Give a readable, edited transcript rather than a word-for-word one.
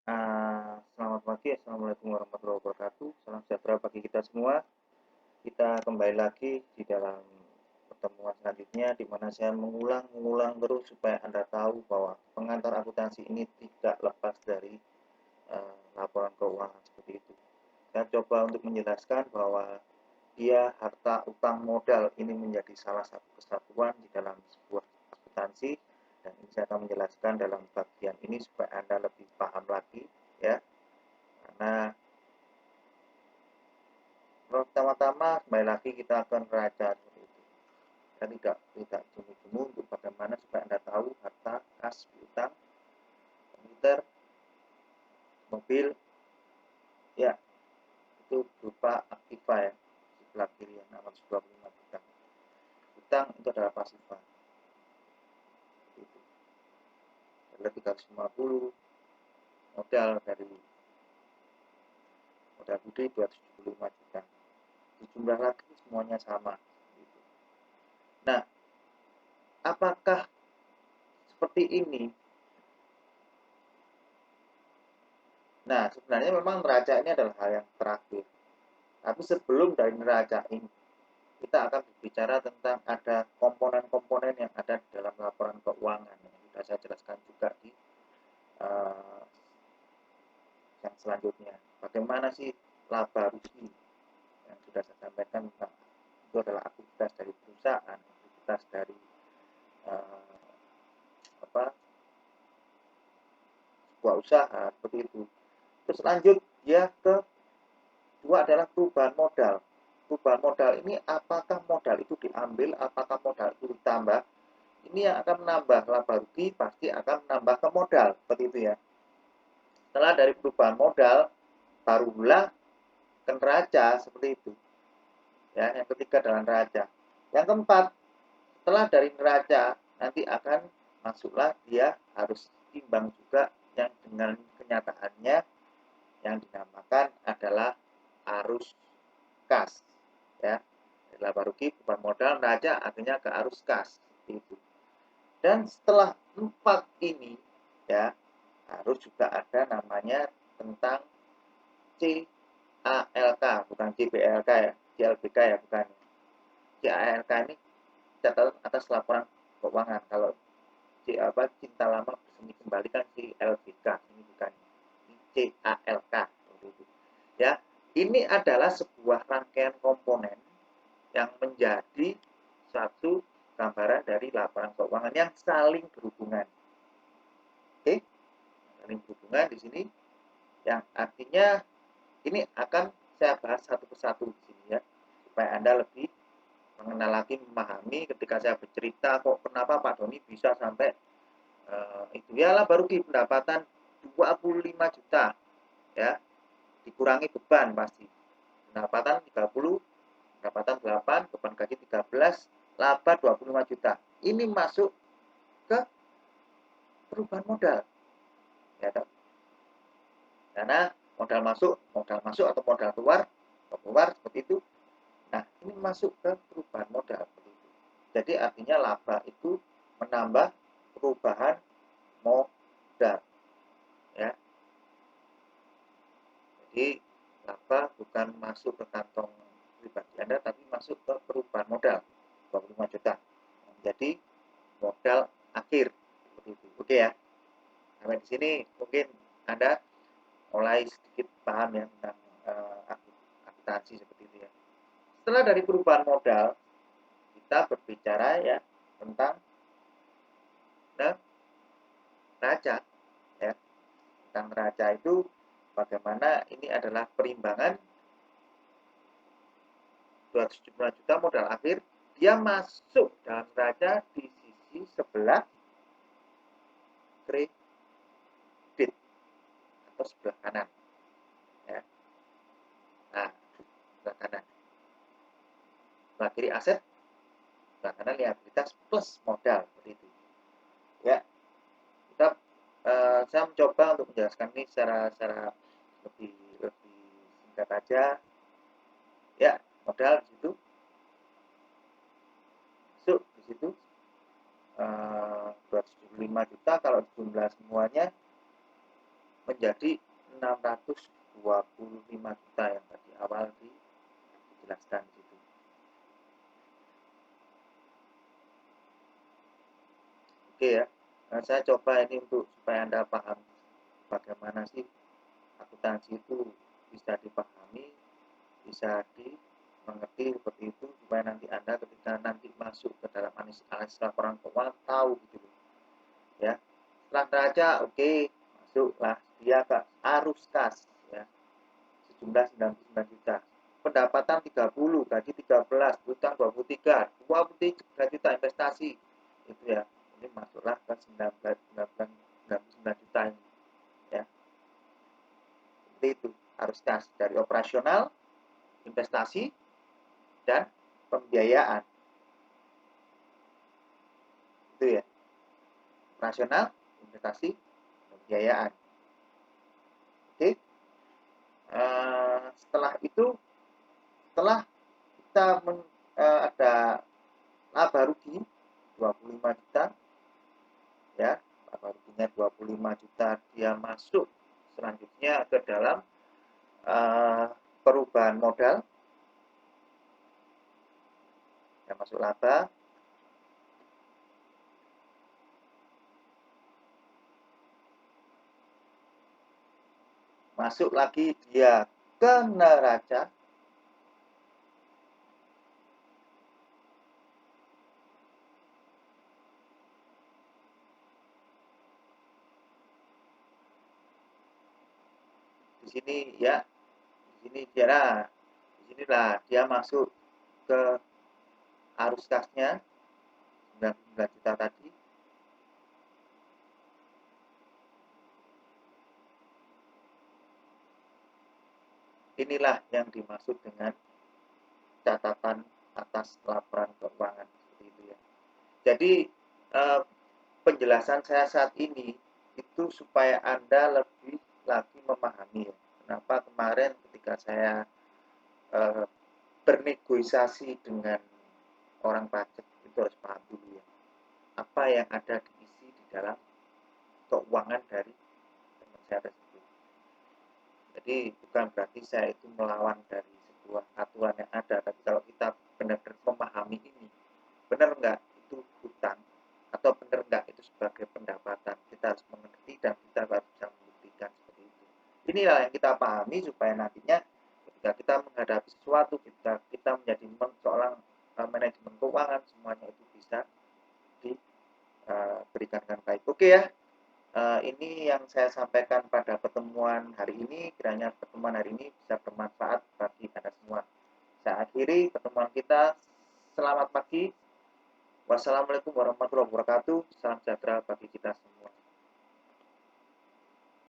Selamat pagi, Assalamualaikum warahmatullahi wabarakatuh. Salam sejahtera bagi kita semua. Kita kembali lagi di dalam pertemuan selanjutnya, di mana saya mengulang terus supaya Anda tahu bahwa pengantar akuntansi ini tidak lepas dari laporan keuangan seperti itu. Saya coba untuk menjelaskan bahwa dia harta utang modal ini menjadi salah satu kesatuan di dalam sebuah akuntansi, dan ini saya akan menjelaskan dalam bagian ini supaya Anda lebih paham lagi, ya. Karena pertama-tama kembali lagi kita akan neraca seperti itu. Dan tidak jemu-jemu untuk bagaimana supaya Anda tahu harta kas piutang komputer mobil, ya, itu berupa aktiva, ya, sebelah kiri yang 625 juta. Utang itu adalah pasifa. Itu. Ada 350, modal budi 275 juta. Jumlah lagi semuanya sama. Nah, apakah seperti ini? Nah, sebenarnya memang neraca ini adalah hal yang terakhir. Tapi sebelum dari neraca ini, kita akan berbicara tentang ada komponen-komponen yang ada di dalam laporan keuangan yang sudah saya jelaskan juga di uh, yang selanjutnya. Bagaimana sih laba rugi yang sudah saya sampaikan tentang itu adalah aktivitas dari perusahaan, aktivitas dari uh, apa sebuah usaha seperti itu. Terus lanjut ya ke dua adalah perubahan modal. Perubahan modal ini apakah modal itu diambil, apakah modal itu ditambah? Ini yang akan menambah laba rugi pasti akan menambah ke modal, seperti itu ya. Setelah dari perubahan modal, barulah ke neraca seperti itu. Ya, yang ketiga adalah neraca. Yang keempat, setelah dari neraca nanti akan masuklah dia harus timbang juga yang dengan kenyataannya yang dinamakan adalah arus kas, ya. Laba rugi beban modal neraca artinya ke arus kas itu. Dan setelah empat ini, ya, harus juga ada namanya tentang CALK, bukan CBLK ya, CLBK ya, bukan. CALK ini catatan atas laporan keuangan. Kalau cinta lama bersemi kembali kan CLBK, ini bukan CALK. Ya, ini adalah sebuah rangkaian komponen yang menjadi satu gambaran dari laporan keuangan yang saling berhubungan. Oke, saling berhubungan di sini, yang artinya ini akan saya bahas satu persatu di sini ya, supaya Anda lebih mengenal lagi, memahami ketika saya bercerita kok kenapa Pak Doni bisa sampai itu ya lah baru di pendapatan 25 juta, ya, dikurangi beban pasti. Pendapatan 30, pendapatan 8, beban gaji 13, laba 25 juta. Ini masuk ke perubahan modal. Ya, karena modal masuk atau modal keluar seperti itu. Nah, ini masuk ke perubahan modal seperti itu. Jadi artinya laba itu menambah perubahan modal, ya. Jadi laba bukan masuk ke kantong pribadi Anda, tapi masuk ke perubahan modal 25 juta menjadi modal akhir seperti itu. Oke ya. Sampai di sini mungkin Anda mulai sedikit paham ya tentang akuntansi seperti itu ya. Setelah dari perubahan modal, kita berbicara ya tentang neraca, ya. Tentang neraca itu bagaimana ini adalah perimbangan 275 juta modal akhir, dia masuk dalam neraca di sisi sebelah kredit atau sebelah kanan, ya. Nah, sebelah kanan, sebelah kiri aset, sebelah kanan liabilitas plus modal seperti itu, ya. Kita saya mencoba untuk menjelaskan ini secara lebih singkat aja, ya. Modal di situ masuk di situ 275 juta kalau jumlah semuanya menjadi 625 juta yang tadi awal dijelaskan di situ. Oke ya, nah, saya coba ini untuk supaya Anda paham bagaimana sih akuntansi itu bisa dipahami, bisa dimengerti seperti itu, supaya nanti Anda ketika nanti masuk ke dalam analisis laporan keuangan tahu gitu loh. Ya, setelah neraca oke, masuklah dia ke arus kas ya, sejumlah 99 juta. Pendapatan 30, gaji 13, utang 23 juta investasi. Itu ya. Ini masuklah ke 99 juta ini ya. Seperti itu, arus kas dari operasional, investasi dan pembiayaan. Itu ya. Operasional, investasi, pembiayaan. Oke. Setelah itu, setelah kita ada laba rugi 25 juta ya, laba ruginya 25 juta, dia masuk selanjutnya ke dalam perubahan modal yang masuk laba, masuk lagi dia ke neraca, di sini ya, di sini dia, di sinilah dia masuk ke arus kasnya 99 juta tadi. Inilah yang dimaksud dengan catatan atas laporan keuangan seperti itu ya. Jadi penjelasan saya saat ini itu supaya Anda lebih lagi memahami ya. Kenapa kemarin ketika saya bernegosiasi dengan orang pajak itu harus paham dulu ya. Apa yang ada diisi di dalam keuangan dari teman saya tersebut. Jadi bukan berarti saya itu melawan dari sebuah aturan yang ada, tapi kalau kita benar-benar memahami ini, benar nggak itu hutang atau benar nggak itu sebagai pendapatan, kita harus mengerti dan kita harus bisa membuktikan seperti itu. Inilah yang kita pahami supaya nantinya ketika kita menghadapi sesuatu, ketika kita menjadi seorang manajemen keuangan, semuanya itu bisa diberikan dengan baik. Oke ya, ini yang saya sampaikan pada pertemuan hari ini. Kiranya pertemuan hari ini bisa bermanfaat bagi Anda semua. Saya akhiri pertemuan kita. Selamat pagi. Wassalamualaikum warahmatullahi wabarakatuh. Salam sejahtera bagi kita semua.